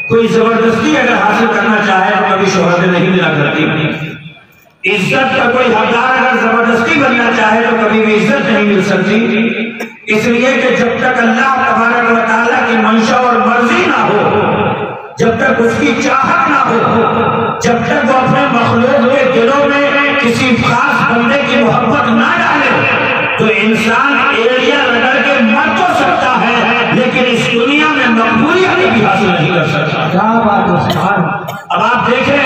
कोई जबरदस्ती अगर हासिल करना चाहे तो कभी शोहरत नहीं मिला करती। इज्जत का कोई हकदार अगर जबरदस्ती बनना चाहे तो कभी भी इज्जत नहीं मिल सकती। इसलिए कि जब तक अल्लाह तबारक व तआला की मंशा और मर्जी ना हो, जब तक उसकी चाहत ना हो, जब तक वो अपने मखलूक के दिलों में किसी खास बंदे की मोहब्बत ना डाले तो इंसान एरिया रगड़ के मर तो सकता है लेकिन इस दुनिया में मकबूलियत भी हासिल नहीं कर सकता। क्या बात है। अब आप देखें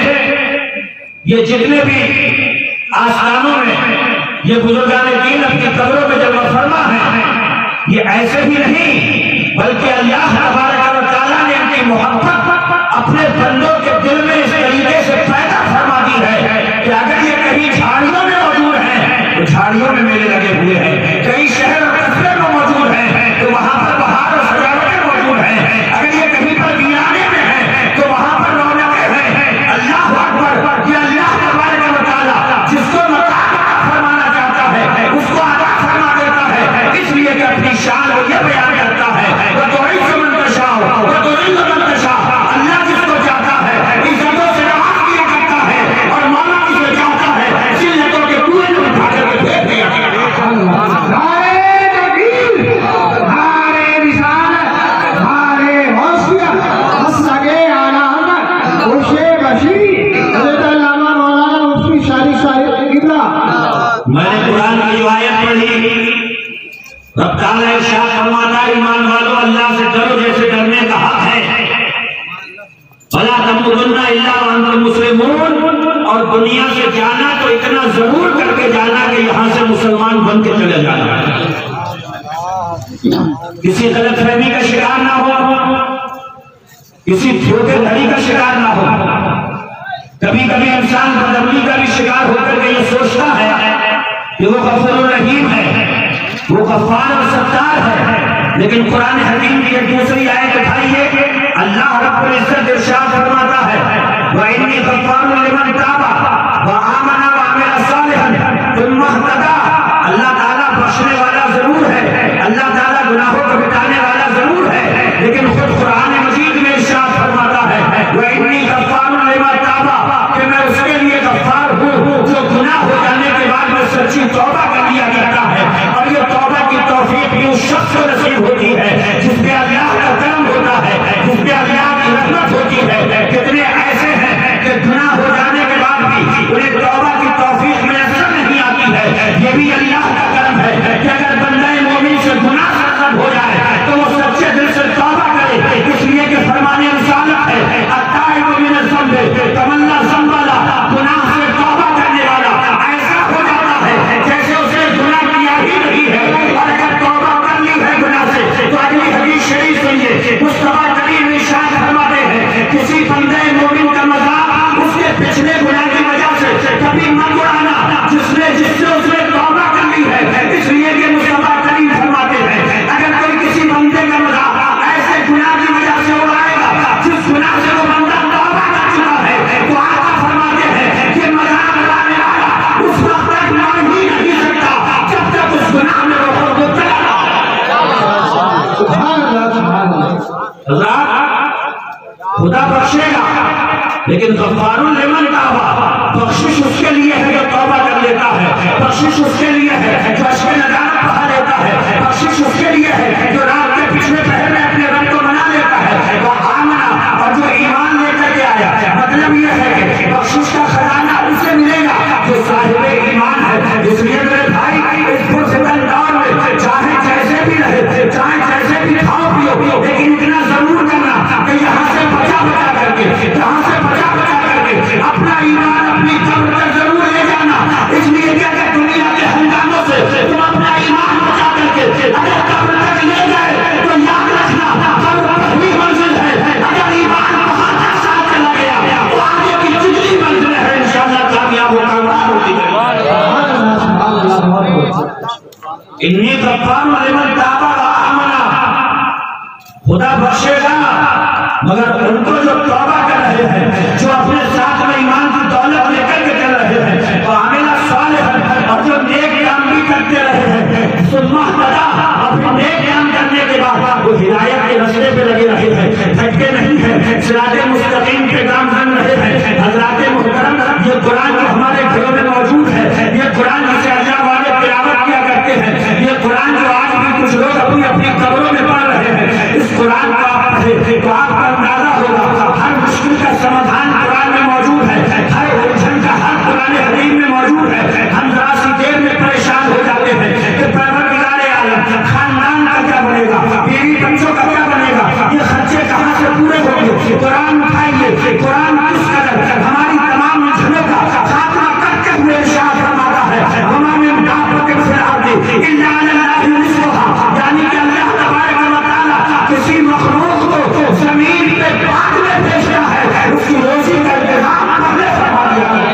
ये जितने भी आस्थानों में ये बुजुर्गान दीन अपनी कब्रों में जब फरमा है, ये ऐसे भी नहीं बल्कि अल्लाह तबारक व तआला ने इनकी मोहब्बत अपने बंदों के दिल में इस तरीके से पैदा फरमा दी है कि अगर ये कहीं झाड़ियों में मौजूद है तो झाड़ियों में मेले लगे हुए हैं, कहीं शहर और कस्बे में मौजूद है तो वहां पर बहार और सजावटें मौजूद हैं, अगर ये कहीं पर वीराने में है तो वहां पर रौनकें हैं। अल्लाह अकबर। ये अल्लाह तबारक व तआला जिसको फरमाना चाहता है उसको अता फरमा देता है, इसलिए कि अपनी शान वो ये बयान करता है अल्लाह जिसको चाहता है इज्जतों से नवाज किया करता है और मौला जिसे चाहता है जिल्लतों के कुएं में उठा करके फेंक दिया करता है। मैंने कुरान की आयत पढ़ी, रब ताला इरशाद फरमाता है ईमान वालों अल्लाह से डरो जैसे डरने का हक है, वला तमुतुन्ना इल्ला व अंतुम मुस्लिमून, और दुनिया से जाना तो इतना जरूर करके जाना कि यहाँ से मुसलमान बन के चले जाना, किसी गलतफहमी का शिकार ना हो, किसी धोखेधड़ी का शिकार ना हो। कभी कभी इंसान बदअमली का भी शिकार होकर के ये सोचता है कि वो गफूर रहीम है, वो गफ्फार और सत्तार है, लेकिन कुरान हकीम की एक दूसरी आयत उठाइए, अल्लाह रब्बुल इज्जत इरशाद फरमाता है व इन्नी गफ्फारुन लिमन ताबा व आमना व अमिला सालिहन सुम्मा इहतदा। अल्लाह ताला बख्शने वाला जरूर है, अल्लाह ताला गुनाहों को मिटाने वाला जरूर है, लेकिन खुद कुरान मजीद में इरशाद फरमाता है व इन्नी गफ्फारुन लिमन ताबा, कि मैं उसके लिए गफ्फार हूँ जो गुनाह हो जाने के बाद में सच्ची तौबा कर लिया करता है, और ये तौबा की तौफीक भी उस शख्स को नसीब होती है जिस पे अल्लाह का करम होता है, जिस पे अल्लाह की रहमत होती है। कितने ऐसे हैं कि गुनाह हो जाने के बाद भी उन्हें तौबा की तौफीक मैसर नहीं आती है, ये भी अल्लाह का करम है कि अगर बंदा मोमिन से गुनाह सरजद हो जाए तो वो सच्चे दिल से तौबा करे, इसलिए कि फरमाने रिसालत है अत्ताइबु मिन ज़ंब तमन्ना ज़ंबाला, गुनाह से तौबा करने वाला ऐसा हो जाता है जैसे उसे गुनाह किया ही नहीं है, और अगर तौबा कर ली है गुनाह से तो अगली हदीस शरीफ सुनिए, मुस्तफा करीम इरशाद फरमाते हैं किसी बंदे मोमिन का मजाक उसके पिछले गुनाह की वजह से कभी मत उड़ाना जिससे उसने तौबा कर ली है, इसलिए कि मुस्तफा करीम फरमाते हैं अगर कोई किसी बंदे का मजाक ऐसे गुनाह की वजह से उड़ाएगा जिस गुनाह से वो बंदा तौबा कर चुका है तो आका फरमाते हैं कि मजाक उड़ाने वाला उस वक्त तक मर ही नहीं सकता जब तक उस गुनाह में वो खुद मुब्तला ना हो। खुदा बख्शेगा लेकिन गफ्फारुल लिमन ताबा, बख्शिश उसके लिए है जो तौबा कर लेता है, बख्शिश उसके लिए है जो अश्क नदामत बहा लेता है, बख्शिश उसके लिए है जो रात के पिछले पहर में अपने रब को मना लेता है, वो आमना और जो ईमान लेकर के आया। मतलब ये है कि बख्शिश का खजाना उसे मिलेगा जो साहिब ईमान है। इसलिए मेरे भाई इस पुरसितन दौर में चाहे जैसे भी रहे, चाहे जैसे भी खाओ पियो, लेकिन इतना जरूर करना कि यहाँ से बचा बचा करके, यहाँ से बचा बचा करके अपना ईमान अपनी कब्र तक जरूर ले जाना। इसलिए कि अगर दुनिया के हंगामों से तुम अपना ईमान बचा करके अगर कब्र तक ले गए तो याद रखना कब्र पहली मंजिल है, अगर ईमान वहां तक साथ चला गया तो आगे की जितनी मंजिल है इंशाअल्लाह कामयाब होती है। इन्नी गफ्फारुन लिमन ताबा व आमना, खुदा बख्शेगा मगर उनको जो तौबा कर रहे हैं, जो अपने साथ में ईमान की दौलत लेकर के चल रहे हैं, वो आमिला सालिहन, और जो नेक काम भी करते रहे हैं, सुन्नह बदा, और फिर नेक काम करने के बाद वो हिदायत के रास्ते पे लगे सिराते मुस्तकीम पे गामजन रहे हैं। हजरात मुहतरम, ये कुरान जो हमारे घरों में मौजूद है, ये कुरान जिसे अल्लाह वाले तिलावत किया करते हैं, ये कुरान जो आज भी कुछ लोग अपनी अपनी कब्रों में पढ़ रहे हैं, इस कुरान को आप पढ़े तो आपको अंदाजा होगा हर मुश्किल का समाधान कुरान में मौजूद है, हर उलझन का हर कुरान हदीस में मौजूद है। हम जरा सी देर में परेशान हो जाते हैं कि परवरदिगारे आलम खानदान का क्या बनेगा, बीवी बच्चों का क्या बनेगा, ये खर्चे कहाँ से पूरे होंगे। कुरान उठाइए, कुरान किस कदर हमारी तमाम उलझनों का खात्मा करके हुए इरशाद फरमाता है, हमारे दावत से आते इल्ला अल्लाह रिज़्क़ुहा, यानी कि अल्लाह तबारक व तआला किसी मखलूक को जमीन पे बाद में भेजता है, उसकी रोजी का इंतजाम पहले फरमा दिया है।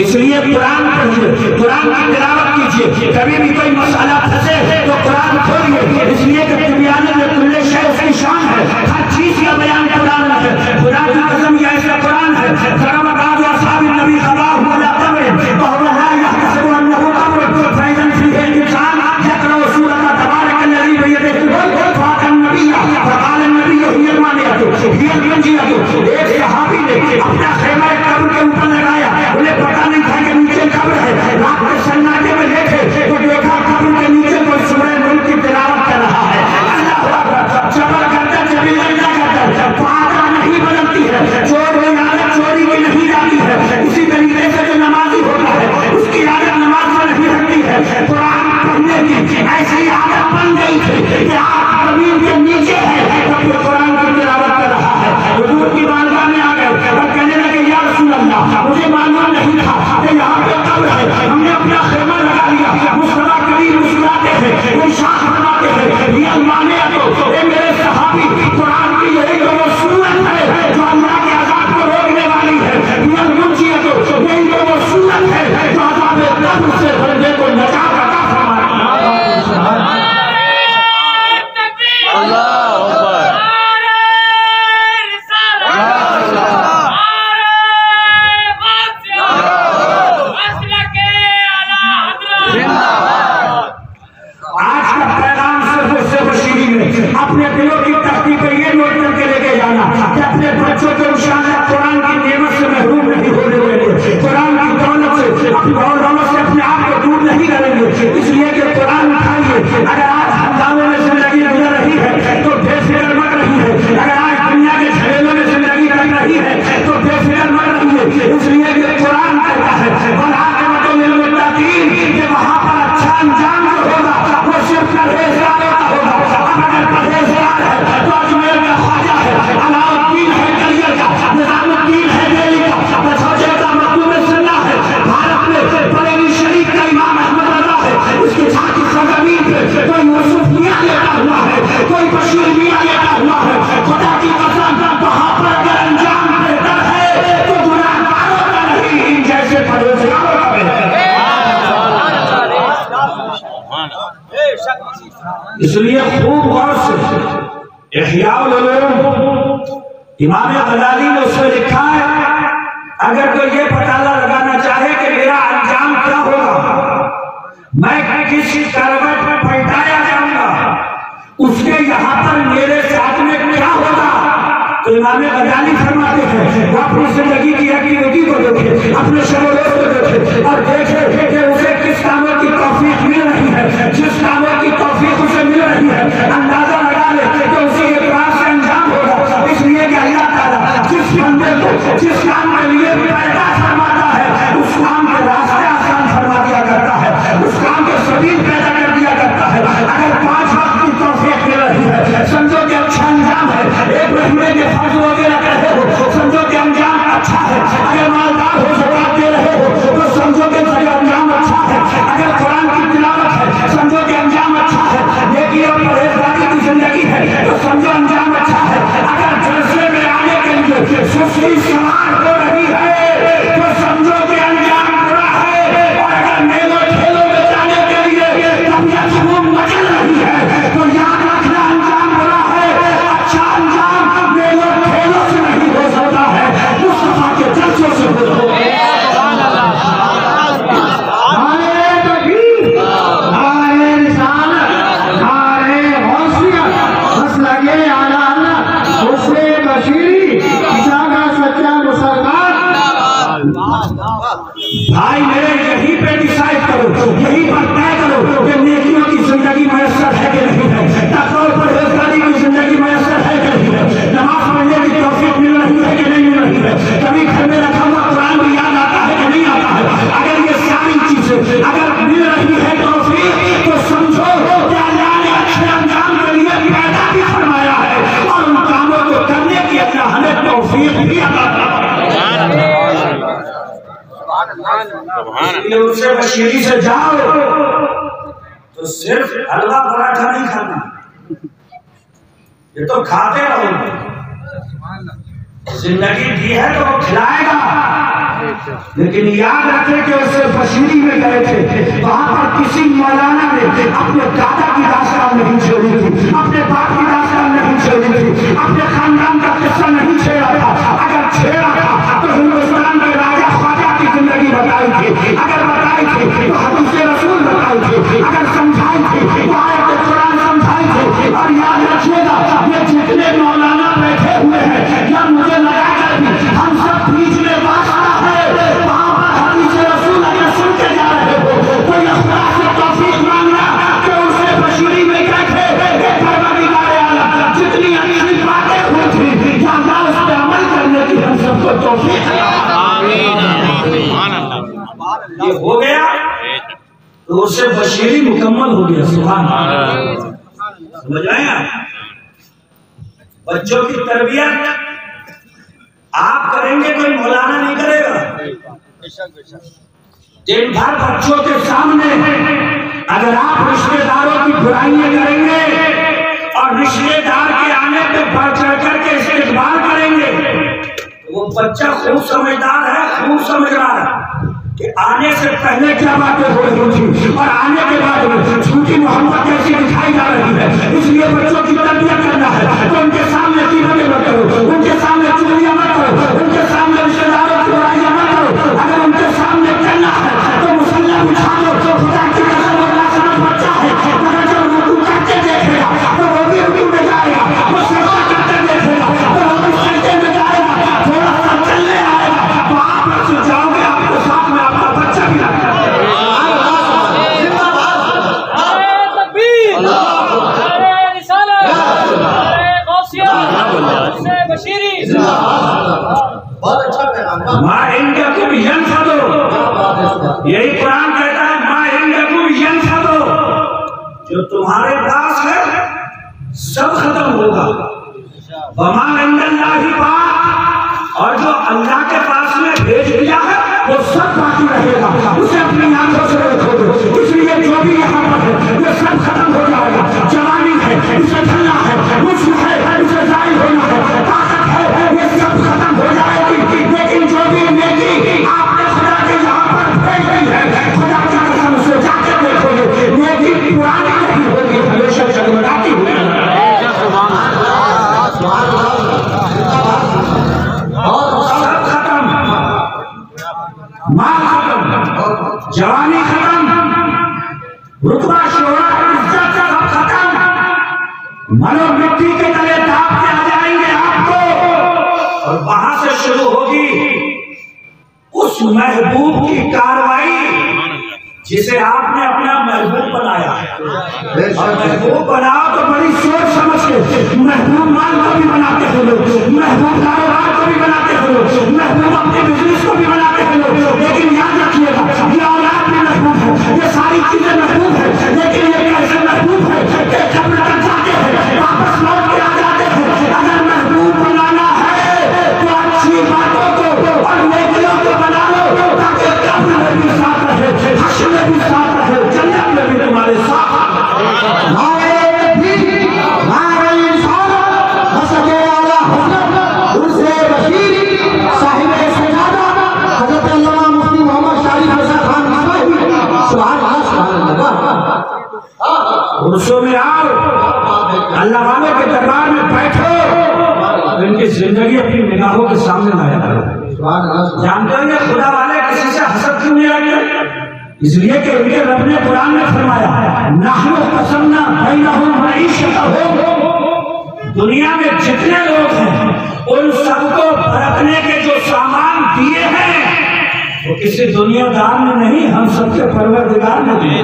इसलिए कुरान पढ़िए, कुरान की तिलावत कीजिए, कभी भी कोई मसला फंसे तो कुरान खोलिए, इसलिए कि तिबयान कुल्ले शै उसकी शान है, हर चीज का बयान कुरान में है। खुदा की कसम ये ऐसा कुरान है, ज़रा बाज़ असहाब नबी ख़बाहु अला क़ब्र वहुवा ला यहतसिबु अन्नहु क़ब्र फ़इज़ा फ़ीही इंसान यक़रअु सूरत तबारकल्लज़ी बियदिहिल मुल्क फ़ातन नबिय्या फ़क़ाल अन्नबिय्यु हियल मानियतु हियल मुंजियतु। एक सहाबी ने अपना ख़ैमा कब्र के ऊपर लगाया, उन्हें पता नहीं था कि नीचे कब्र है, रात के सन्नाटे में देखे तो देखा कब्र के नीचे कोई सूरह मुल्क की तिलावत कर रहा है। अल्लाह अकबर, जबर करता जबी लगा करता, पारा नहीं बदलती है, चोर की आदत चोरी की नहीं जाती है। इसी तरीके से जो नमाजी होता है उसकी आदत नमाज में नहीं रहती है। कुरान पढ़ने की ऐसी आदत बन गई थी कि आप जमीन के नीचे है तब कुरान की तिलावत कर रहा है। हुजूर की बारगाह में आ गए और कहने लगे या रसूल अल्लाह, मुझे मालूम नहीं था कि यहाँ पे कब्र है, हमने अपना खेमा लगा लिया। मुस्कुरा करीब मुस्कुराते हैं, वो शाख बनाते हैं, ये माने तो ये मेरे सहाबी कुरान की यही तो वो सूरत है जो अल्लाह के अज़ाब को रोकने वाली है, ये मुंजी है तो यही तो वो सूरत है जो अज़ाब कब्र से बंदे को नजा अता फरमाती है। अपने दिलों की तख्ती पे ये नोट करके लेके जाना कि अपने बच्चों को इंशाअल्लाह कुरान की नेमत से महरूम नहीं होने देंगे, कुरान की दौलत से अपनी दौलत से अपने आप को दूर नहीं करेंगे। इसलिए कि कुरान उठाइए, अगर आज हंगामों में जिंदगी गुजर रही है तो बेफिक्र मत रही है, अगर आज दुनिया के झमेलों में जिंदगी कट रही है तो बेफिक्र मत रही है। इसलिए कि कुरान कहता है वहां पर अच्छा अंजाम जो होगा वो सिर्फ परहेज़गारों का होगा। अगर परहेज़गार है तो अजमेर का ख्वाजा है, अलाउद्दीन है कलियर का, निज़ामुद्दीन है दिल्ली का, बछौजे का मखदूम सुन्ना है, भारत में बरेली शरीफ का इमाम अहमद रज़ा है, उसकी छाती ज़मीन पे कोई यूसुफ मियां लेटा हुआ है, कोई बशीर मियां लेटा हुआ है। खुदा की कसम वहां पर अगर अंजाम बेहतर है तो गुनाहगारों का नहीं, इन जैसे परहेज़गारों का बेहतर है। इसलिए खूब गौर से इह्याउल उलूम इमाम गज़ाली ने उसमें लिखा है, अगर कोई ये पता लगाना चाहे कि मेरा अंजाम क्या होगा, मैं किस करवट पर पलटाया जाऊंगा, उसके यहाँ पर मेरे साथ में क्या होगा, तो इमाम गज़ाली फरमाते हैं वो अपनी जिंदगी की एक्टिविटी को देखे, अपने शमूलियत को देखे और देखे कि उसे किस कामों की तौफीक मिल रही है, जिस कामों की तौफीक उसे मिल रही है अंदाजा लगा ले तो उसे इकरार से अंजाम होगा। इसलिए कि अल्लाह ताला जिस बंदे को जिस काम के लिए पैदा फरमाता है उस काम के रास्ते आसान फरमा दिया करता है, उस काम के सबील पैदा कर दिया करता है। अगर 5 वक्त की तौफीक मिल रही है समझो कि अच्छा अंजाम है, एक महीने के फर्ज वगैरह कर रहे हो समझो कि अंजाम अच्छा है, अगर मालदार हो ज़कात दे रहे हो तो समझो कि अंजाम अच्छा है, अगर कुरान की तिलावत है समझो कि अंजाम बशीरी से जाओ तो सिर्फ हलवा पराठा नहीं खाना, ये तो खाते रहो। जिंदगी दी है तो वो खिलाएगा, लेकिन याद रखें कि उससे बशीरी में गए थे, वहां पर किसी मौलाना ने अपने दादा की दास्तान नहीं छोड़ी थी, अपने बाप की दास्तान नहीं छोड़ी थी, अपने खानदान का किस्सा नहीं छेड़ा था। अगर छेड़ा था तो हिंदुस्तान के राजा ख्वाजा की जिंदगी बताई थी, अगर बताई थी तो हदीस रसूल बताई थी, अगर समझाई थी तो आयत कुरान समझाई थी। और याद रखिएगा, ये जितने मौलाना बैठे हुए हैं या मुझे लगा कर हम सब बीच में वास्ता है, वहां पर हदीस रसूल अगर सुन के जा रहे हो तो यह खुदा से तौफीक मांगना कि उसे बशीरी में कहते परवरदिगार आलम जितनी अच्छी बातें हुई थी या अल्लाह उस पर अमल करने की हम सबको तौफीक ये हो गया तो उससे बशीरी मुकम्मल हो गया। सुभान अल्लाह। समझ रहे हैं? बच्चों की तरबियत आप करेंगे, कोई मौलाना नहीं करेगा। दिन भर बच्चों के सामने अगर आप रिश्तेदारों की बुराइयां करेंगे और रिश्तेदार के आने पे बढ़ चढ़ करके इस्तेकबाल करेंगे तो वो बच्चा खूब समझदार है, खूब समझ रहा है कि आने से पहले क्या बातें हो रही थी और आने के बाद में झूठी मोहब्बत कैसी दिखाई जा रही है। इसलिए बच्चों की तरबियत करना है तो उनके सामने कीमतें मत करो, उनके सामने चुगलियां मत करो, उनके सामने रिश्तेदारों की बुराइयां मत करो। अगर उनके सामने करना है तो मुसल्ला बिछा लो, तो खुदा की कसम अल्लाह समझ बच्चा है, मगर जब रुकू करके देखेगा तो वो भी रुकू में जाएगा, वो सजदा करते देखेगा तो वो भी सजदे में जाएगा, थोड़ा सा चलने आएगा तो आप से जाओगे, आपके साथ में आपका बच्चा भी लगेगा। यही कुरान कहता है, जो तुम्हारे पास है सब खत्म होगा, और जो अल्लाह के पास में भेज दिया है वो सब बाकी रहेगा। उसे अपनी आंखों से देखो, इसलिए जो भी यहाँ पर है ये सब खत्म हो जाएगा। जवानी है इसे चलना है, मुश्किल है इसे जारी होना है, ताकत है ये सब खत्म हो जाएगी। लेकिन जो भी नेकी आपने खुदा के यहाँ पर भेज दी है, खुदा की कसम से जाके देखोगे नेकी पुरानी नहीं होगी, हमेशा जगमगाती हुई। सब खत्म, माल खत्म, जवानी खत्म, रुतबा शोहरत इज्जत सब खत्म, मनो मिट्टी के तले दाब के आ जाएंगे आपको, और वहां से शुरू होगी उस महबूब की कार्रवाई जिसे आपने अपना महबूब बनाया है। और महबूब बनाओ तो बड़ी सोच समझ के, महबूब माल को भी बनाते हैं लोग, महबूब कारोबार को भी बनाते हैं लोग, महबूब अपने बिजनेस को भी बनाते हैं लोग, लेकिन याद रखिएगा ये औलाद भी महबूब है, ये सारी चीजें महबूब है, लेकिन ये कैसे महबूब है कि जब तक जाते हैं वापस लौट के आ जाते हैं। अगर महबूब बनाना है तो अच्छी बातों को और नेकियों को बना लो, ताकि कब्र में भी साथ रहे, हश्र में भी साथ रहे, जन्नत में भी तुम्हारे साथ। में आओ, अल्लाह वाले के दरबार में बैठो, इनकी जिंदगी अपनी निगाहों के सामने लाया करो। जानते हो ये खुदा वाले किसी से हसद क्यों नहीं आते? इसलिए कि इनके रब ने कुरान में फरमाया, नहनु क़समना बैनहुम मईशतहुम, दुनिया में जितने लोग हैं उन सबको बरतने के जो सामान दिए हैं वो किसी दुनियादार ने नहीं, हम सबके परवरदिगार ने दिए।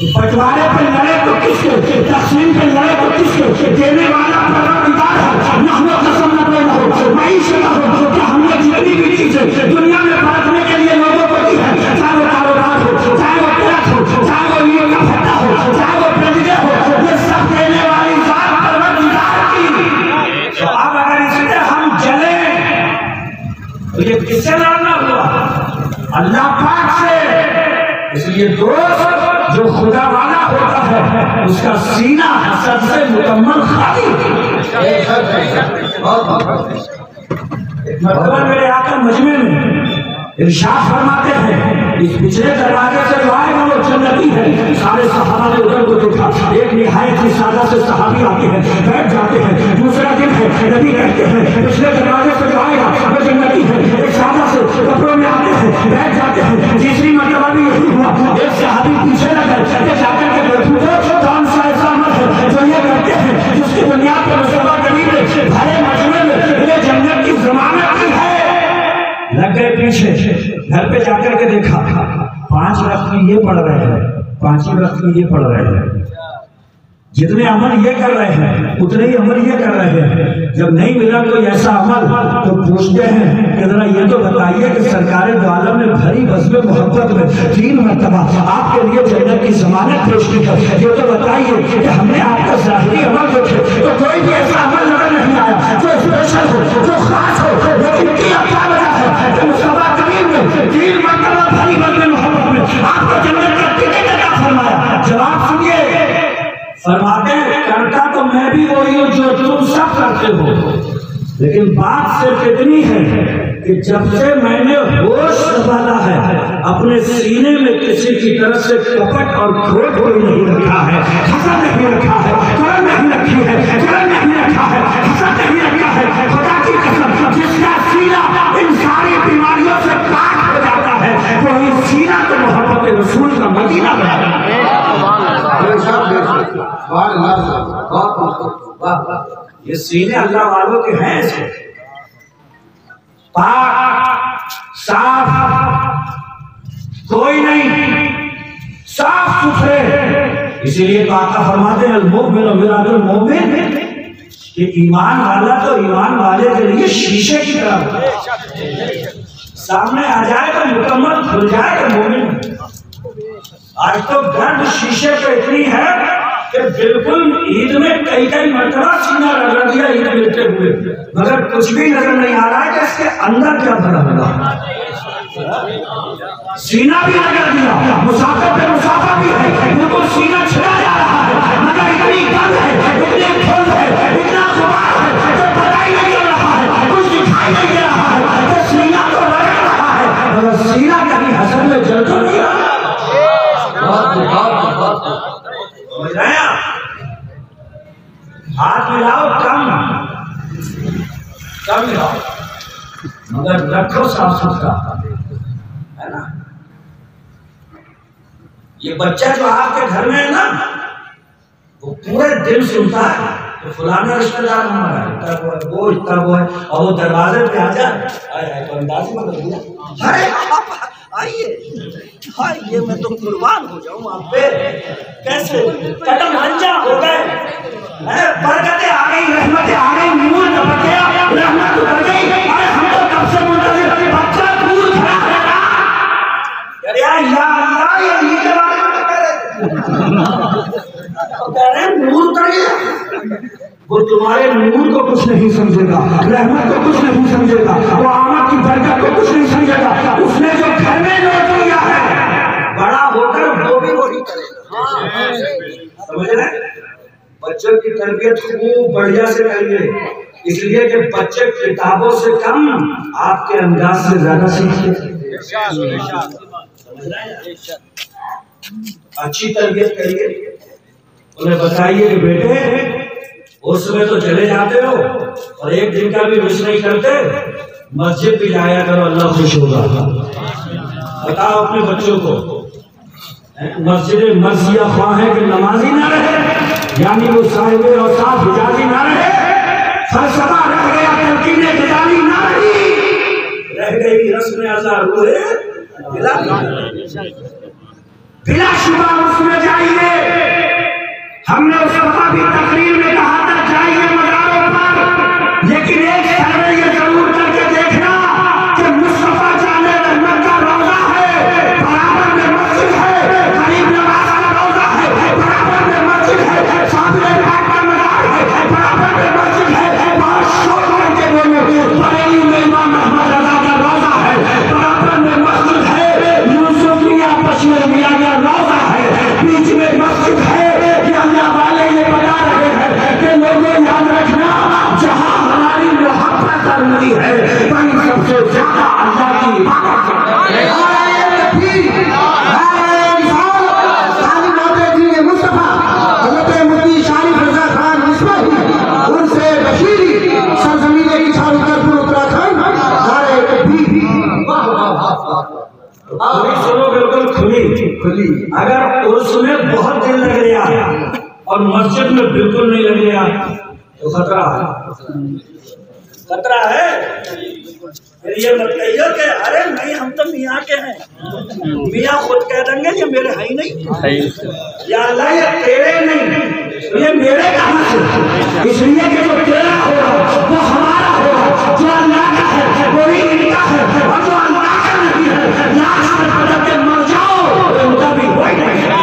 बंटवारे पे लड़े तो किसके, तकसीम पे लड़े तो किसके, देने वाला परवरदिगार है। नहनु क़समना बैनहुम मईशतहुम, क्या हमने जितनी भी चीजें दुनिया में बरतने के लिए लोगों को दी है, चाहे वो कारोबार हो, चाहे वो ट्रक हो, चाहे वो ईंट का भट्टा हो, चाहे वो प्रतिज्ञा हो, ये सब देने वाली जात परवरदिगार की। तो अब अगर इससे हम जले तो ये किससे लड़ना हुआ? अल्लाह इसलिए दोस्त जो खुदा वाला होता है उसका सीना हसद से मुकम्मल खाली। मतलब मेरे आकर मजमे में इरशाद फरमाते हैं इस पिछले दरवाजे से जो आएगा वो जन्नती है। सारे सहाबा ने उधर को देखा, एक निहायत ही सादा से सहाबी आते हैं, बैठ जाते हैं। दूसरा दिन है, नबी कहते हैं पिछले दरवाजे से जो आएगा वो जन्नती है। एक सादा से कपड़ों में आते हैं, बैठ जाते हैं। तीसरी मर्तबा भी यही हुआ, एक सहाबी पीछे लगा जाकर के बैठू कौन सा ऐसा अमल है जो ये करते हैं जिसकी बुनियाद पर मुस्तफा करीम ने भरे मजमे में ये जन्नत की जमानत की है। लग गए पीछे, घर पे जाकर के देखा 5 वक्त में ये पढ़ रहे हैं, 5 वक्त में ये पढ़ रहे हैं। जितने अमल ये कर रहे हैं उतने ही अमल ये कर रहे हैं। जब नहीं मिला कोई ऐसा अमल तो पूछते हैं कि जरा ये तो बताइए कि सरकार दो आलम ने भरी बज़्म मोहब्बत में 3 मरतबा आपके लिए जन्नत की जमानत पेश की है, ये तो बताइए कि हमने आपका ज़ाहिरी अमल देखे तो कोई भी ऐसा अमल नजर नहीं आया जो स्पेशल हो, जो खास हो। लेकिन क्या वजह है कि मुस्तफा करीम ने 3 मरतबा भरी बज़्म मोहब्बत में आपको जन्नत का टिकट अता फरमाया। जवाब सुनिए, फरमाते करता तो मैं भी वही हूँ जो तुम सब करते हो, लेकिन बात सिर्फ इतनी है कि जब से मैंने होश संभाला है अपने सीने में किसी की तरफ से कपट और खोट कोई नहीं रखा है, हसद नहीं रखा है, कलम नहीं रखी है, जलन नहीं रखा है, हसद नहीं रखा है। खुदा की कसम जिसका सीना इन सारी बीमारियों से पाक हो जाता है वही सीना तो मोहब्बत रसूल का मदीना बना। ये सीने अल्लाह वालों के हैं, ऐसे पाक साफ कोई नहीं, साफ सुथरे। इसीलिए तो आका फरमाते हैं अल-मुमिन मिराजुल मोमिन कि ईमान वाला तो ईमान वाले के लिए शीशे की तरह सामने आ जाए तो मुकम्मल खुल जाए तो मोमिन। आज तो गर्द शीशे पे इतनी है कि बिल्कुल ईद में कई मरतबा सीना रगड़ दिया ईद मिलते हुए, मगर कुछ भी नजर नहीं आ रहा है कि इसके अंदर क्या भरा होगा। सीना भी रगड़ दिया, मुसाफिर पे मुसाफा भी है, बिल्कुल सीना छिड़ा जा रहा है, मगर इतनी गंद है, इतनी धुंध है, इतना गुबार है जो पता ही नहीं चल रहा है, कुछ दिखाई नहीं दे रहा है, तो सीना तो रगड़ रहा है मगर सीना कहीं हसन में जल तो नहीं रहा। हाथ मिलाओ कम मिलाओ मगर रखो साफ सुथरा, है ना। ये बच्चा जो आपके घर में है ना वो पूरे दिन सुनता है तो फलाना रिश्तेदार हमारा इतना वो है और वो दरवाजे पे आ जाए तो अंदाज बदल दिया। अरे आइए मैं तो कुर्बान हो जाऊं आप पे। कैसे कदम हंजा हो गए, बरकतें आ गई, रहमतें आ गई, नूर टपक गया, रहमत उतर गई। अरे हम तो कब से मुंतज़िर, बच्चा दूर खड़ा है ना। अरे या अल्लाह ये के बारे में कह रहे हैं नूर उतर गया। वो तुम्हारे नूर को कुछ नहीं समझेगा, रहमत को कुछ नहीं समझेगा, वो आमद की बरकत को कुछ नहीं समझेगा। उसने जो घर में नोट किया है बड़ा होकर वो भी वही करेगा। समझ रहे? बच्चों की तरबियत खूब बढ़िया से करिए, इसलिए कि बच्चे किताबों से कम आपके अंदाज से ज्यादा सीखते। अच्छी तरबियत करिए, उन्हें बताइए कि बेटे उसमें तो चले जाते हो और एक दिन का भी मिस नहीं करते, मस्जिद भी जाया करो, अल्लाह खुश होगा। बताओ अपने बच्चों को, मस्जिद मर्जिया ख्वाह है कि नमाजी ना रहे, यानी वो साहिबे और साफ हिजाजी ना रहे, फलसफा रह गया, तलकीने गिदानी ना रही, रह गई रस्म अज़ा रूहे बिलाशुबा उसमें जाइए। हमने उस वक्त भी तकरीर में कहा था जाइए मज़ारों पर, लेकिन एक सर्वे ये जरूर करके देखना कि मुस्तफा जाने रहमत का रोजा है, बराबर में मस्जिद है, गरीब नवाज का रोजा है, बराबर में मस्जिद है, सामने घाट का मज़ार है, बराबर में मस्जिद है, बहुत शोर करके बोलो, बरेली में इमाम अहमद रज़ा का रोजा है, बराबर में मस्जिद है, यूसुफ मियां बशीर मियां अगर उसमें बहुत दिल लग गया और मस्जिद में बिल्कुल नहीं लग गया तो खतरा है, खतरा है। फिर ये मत कहिए कि अरे नहीं हम तो मियाँ के हैं, मियाँ खुद कह देंगे ये मेरे है ही नहीं, या अल्लाह ये तेरे नहीं, ये मेरे कहाँ से। इसलिए कि जो तेरा होगा वो हमारा होगा, जो अल्लाह का है वो ही इनका है, और जो अल्लाह का नहीं है लाश में पलट के मर जाओ तो उनका भी वही नहीं है।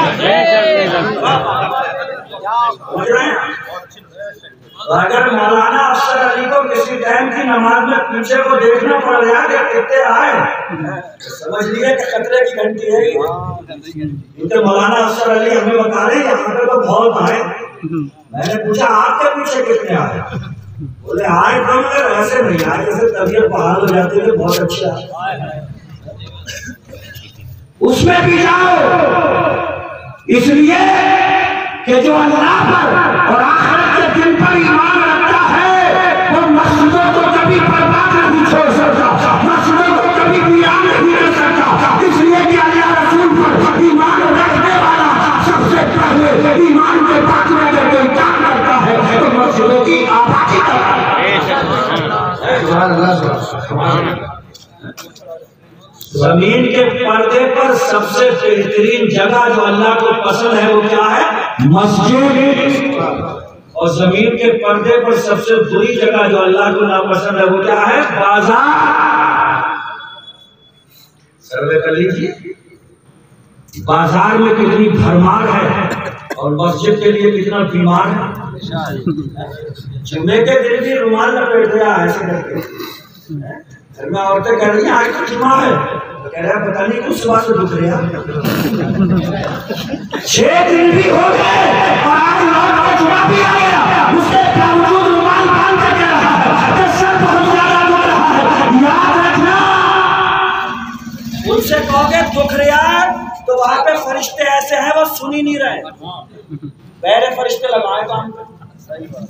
अगर मौलाना अफसर अली को किसी टाइम की नमाज में पीछे को देखना पड़ गया कि कितने आए, समझ लिए कि खतरे की घंटी है। क्योंकि मौलाना अफसर अली हमें बता रहे यहाँ पे तो बहुत आए। मैंने पूछा आपके पीछे कितने आए, बोले आए तो मगर ऐसे नहीं आए जैसे तबीयत बहाल हो जाती है, बहुत अच्छा। उसमें भी जाओ इसलिए कि जो अल्लाह पर और आखिरत के दिन पर ईमान रखता है वो मस्जिदों को कभी बर्बाद नहीं छोड़ सकता, मस्जिदों को कभी वीरान नहीं कर सकता। इसलिए कि अल्लाह रसूल पर ईमान रखने वाला सबसे पहले ईमान के बात में अगर कोई काम करता है तो मस्जिदों की आबादी करता है। जमीन के पर्दे पर सबसे बेहतरीन जगह जो अल्लाह को पसंद है वो क्या है? मस्जिद। और जमीन के पर्दे पर सबसे बुरी जगह जो अल्लाह को नापसंद है वो क्या है? बाजार। सर्वे कर लीजिए, बाजार में कितनी भरमार है और मस्जिद के लिए कितना बीमार है। जुम्मे के दिन भी रुमाल लपेट दिया ऐसे करके, घर में औरतें कह रही हैं आज तो जुम्मा है, तो कह रहा पता नहीं कुछ सुबह से दुख रहा। 6 दिन भी हो गए और आज जुम्मा भी आ गया, उसके बावजूद रुमाल बांध कर कह रहा है कि सर बहुत ज्यादा दुख रहा है। याद रखना, उनसे कहोगे दुख रहा तो वहां पे फरिश्ते ऐसे हैं वो सुन ही नहीं रहे, पहले फरिश्ते लगाए काम पे। सही बात।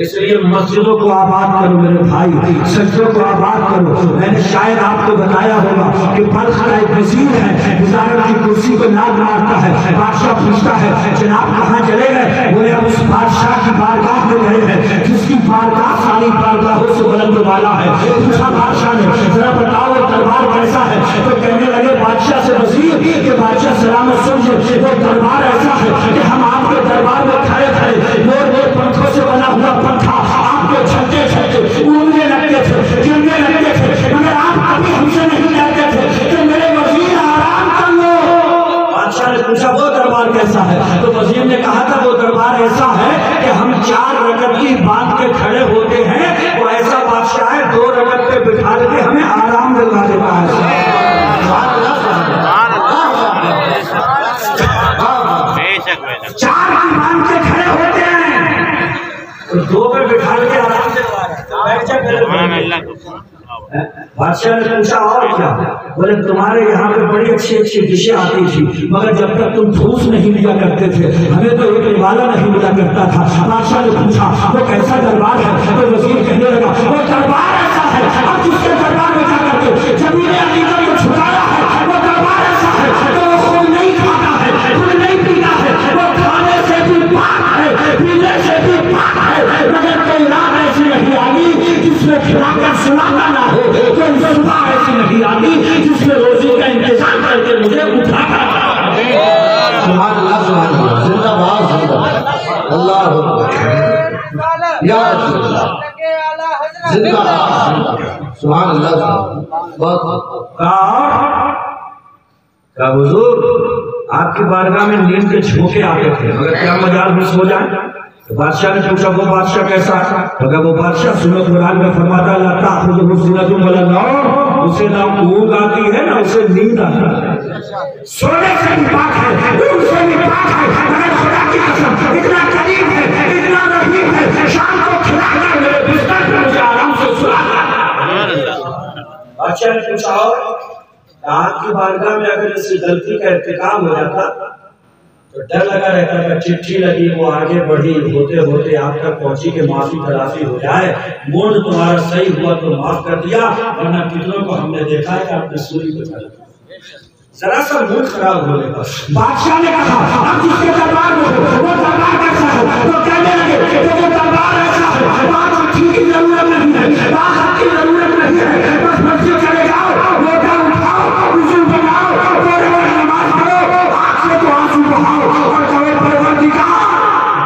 इसलिए मस्जिदों को आबाद करो मेरे भाई, सज्जों को आबाद करो। मैंने शायद आपको बताया होगा कि बलखा एक वजीर है, वजारत की कुर्सी को लात मारता है। बादशाह पूछता है जनाब कहाँ चले गए? बोले अब उस बादशाह की बारगाह में गए हैं जिसकी बारगाह सारी बारगाहों से बुलंद वाला है। पूछा बादशाह ने जरा बताओ वो दरबार कैसा है? तो कहने लगे बादशाह से वजीर के बादशाह सलामत समझे वो दरबार ऐसा है कि हम आपके दरबार में खड़े खड़े मोर पंखों से बना हुआ पंखा आपके छलते छलते उड़ने लगते थे, गिरने लगते थे, मगर आप कभी हमसे नहीं कहते थे कि मेरे वजीर आराम कर लो। बादशाह ने पूछा वो दरबार कैसा है? तो वजीर ने कहा था वो दरबार ऐसा है कि हम 4 रकत की बांध के खड़े होते हैं, वो ऐसा बादशाह है 2 रकत पे बिठा के हमें आराम दिलवा देता है। 4 की बांध के खड़े होते हैं, 2 पे बिठा के आराम से बादशाह ने पूछा और क्या? बोले तुम्हारे यहाँ पे बड़ी अच्छी अच्छी डिशें आती थी, मगर जब तक तुम ठूस नहीं लिया करते थे हमें तो एक निवाला नहीं मिला करता था। बादशाह ने पूछा वो कैसा दरबार है? तो वजीर कहने लगा वो दरबार ऐसा है और जिसके दरबार में जाकर के जमीन अलीगढ़ को छुड़ाया है वो दरबार ऐसा है तो वो खून नहीं खाता है, खून नहीं पीता है, वो खाने से भी पाक है, पीने से भी पाक है, मगर कोई रात ऐसी नहीं आनी जिसमें खिलाकर सुनाता ना हो, कोई सुबह ऐसी नहीं आनी जिसमें रोजी का इंतजाम करके मुझे उठाता। सुभान अल्लाह, सुभान अल्लाह, जिंदाबाद जिंदाबाद, अल्लाह या रसूल अल्लाह, जिंदाबाद, सुभान अल्लाह। बहुत का हुजूर आपकी बारगाह में नींद के झोंके आते थे, मगर क्या मजाल मिस हो जाए? तो बादशाह ने पूछा वो बादशाह कैसा? अगर वो बादशाह सुन्नत कुरान में फरमाता अल्लाह उसे ना ऊँग आती है ना उसे नींद आती है, सोने से भी पाक है, उनसे भी पाक है, मगर खुदा की कसम इतना करीब है, इतना रहीम है, शाम को खिलाकर मेरे बिस्तर पर मुझे आराम से सुलाता। बादशाह ने पूछा आपकी बारगाह में अगर इस गलती का इर्तिकाब हो जाता तो डर लगा रहता था चिट्ठी लगी वो आगे बढ़ी होते होते आप तक पहुंची कि माफी तलाफी हो जाए, मूड तुम्हारा सही हुआ तो माफ कर दिया, वरना कितनों को हमने देखा है कि आपने सूरी बचा लिया। जरा सा मूड खराब होने पर बादशाह ने कहा अब जिसके दरबार में हो वो दरबार कैसा है, तो कहने लगे तो वो दरबार ऐसा है, वहां चिट्ठी की जरूरत नहीं है, वहां खत की जरूरत नहीं है, बस मस्जिद चले जाओ, लोटा उठाओ, वुजू बनाओ, थोड़े बड़े नमाज पढ़ो, आंख से तो आंसू बहाओ और कहो परवरदिगार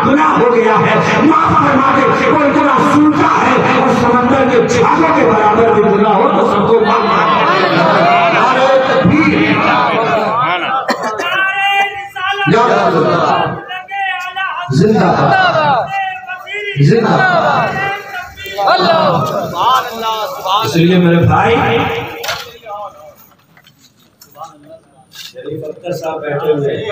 गुनाह हो गया है, माफ फरमा दे, कोई गुनाह सूखा है और समंदर के छालों के बराबर भी गुनाह हो तो सबको माफ कर दे। जिंदाबाद जिंदाबाद। इसलिए मेरे भाई शरीफ अख्तर साहब बैठे हुए हैं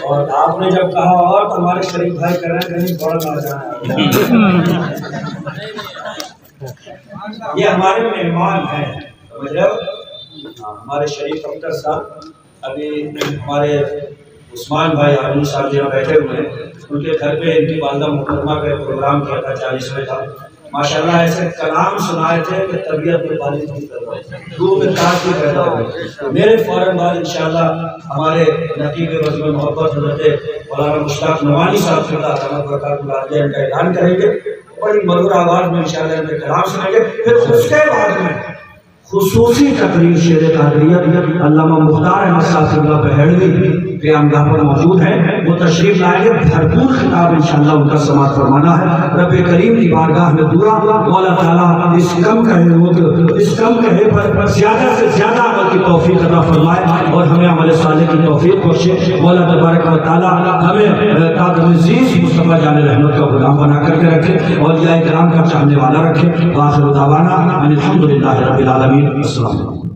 और आपने जब कहा और तो हमारे शरीफ भाई कर रहे हैं कहीं बड़ा ना जाना, ये हमारे मेहमान हैं, समझ रहे हो? हमारे शरीफ अख्तर साहब अभी हमारे उस्मान भाई आलू साहब जहाँ बैठे हुए हैं, उनके घर पे इनकी वालदा मुहतरमा का प्रोग्राम किया था 40वें का। माशाल्लाह ऐसे कलाम सुनाए थे कि तबीयत में बारिश नहीं कर रहा, रूह में ताज भी पैदा हो गई। मेरे फौरन बाद इंशाल्लाह हमारे नकीब वज़्म मोहब्बत हज़रत मौलाना मुश्ताक नवानी साहब का ऐलान करेंगे, बड़ी मधुर आवाज़ में इंशाल्लाह इनके कलाम सुनेंगे। फिर उसके बाद में खुसूसी तकरीर शेर कादरियत अल्लामा मुख्तार अहमद साहब बहड़वी क़यामगाह पर मौजूद है, वो तशरीफ लाएंगे, भरपूर खिताब इंशाअल्लाह उनका समाअत फरमाना है। रब करीम की बारगाह में दुआ मौला ताला इस कम कहे पर ज्यादा से ज्यादा अमल की तौफीक अता फरमाए और हमें अमल साले की तौफीक बख्शे। मौला तबारक व तआला हमें ताक़-ए-अज़ीज़ मुस्तफ़ा जान रहमत का गुलाम बना करके रखे, औलिया किराम का चाहने वाला रखे। आखिर दावाना अनिल हम्दुलिल्लाहि रब्बिल आलमीन। अस्सलाम।